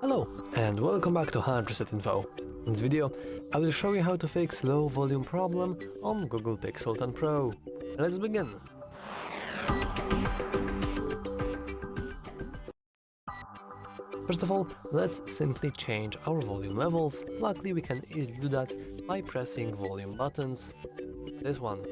Hello and welcome back to HardReset.Info. In this video, I will show you how to fix low volume problem on Google Pixel 10 Pro. Let's begin! First of all, let's simply change our volume levels. Luckily, we can easily do that by pressing volume buttons. This one.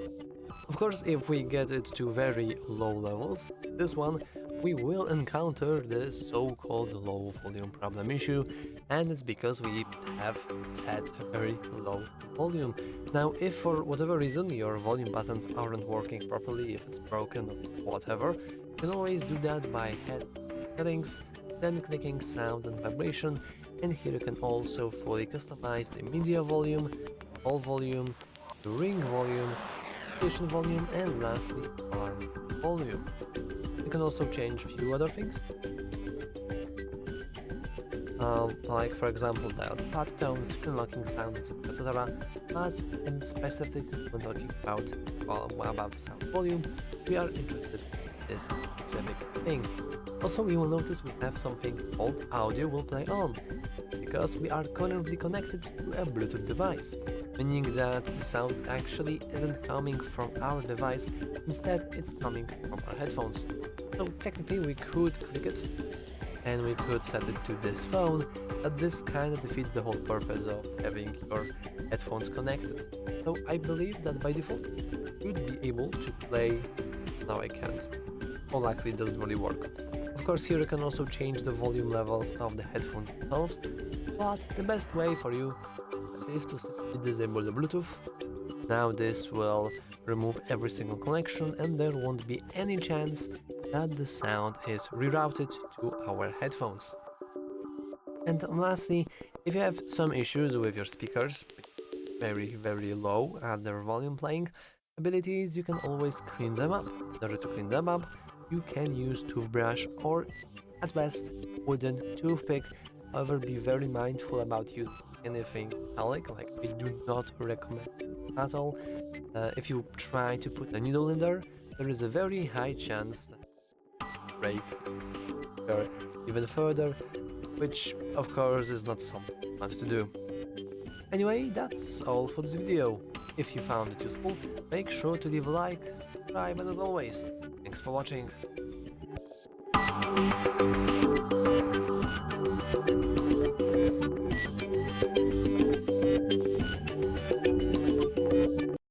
Of course, if we get it to very low levels, this one, we will encounter the so-called low volume problem issue, and it's because we have set a very low volume. Now, if for whatever reason your volume buttons aren't working properly, if it's broken or whatever, you can always do that by settings, then clicking sound and vibration, and here you can also fully customize the media volume, all volume, the ring volume, volume, and lastly arm volume. You can also change few other things, like for example dialed part tones, screen locking sounds, etc. But in specific when talking about sound volume, we are interested in this specific thing. Also, you will notice we have something called audio will play on, because we are currently connected to a Bluetooth device, meaning that the sound actually isn't coming from our device, instead it's coming from our headphones. So technically we could click it and we could set it to this phone, but this kind of defeats the whole purpose of having your headphones connected. So I believe that by default you'd be able to play. Now I can't. Well, likely it doesn't really work. Of course, here you can also change the volume levels of the headphones themselves, but the best way for you is to simply disable the Bluetooth. Now this will remove every single connection and there won't be any chance that the sound is rerouted to our headphones. And lastly, if you have some issues with your speakers, very low at their volume playing abilities, you can always clean them up. In order to clean them up, you can use toothbrush or at best wooden toothpick. However, be very mindful about using anything metallic, like I do not recommend at all. If you try to put a needle in there, there is a very high chance that it will break or even further, which of course is not something you want to do. Anyway, that's all for this video. If you found it useful, make sure to leave a like, subscribe, and as always, thanks for watching.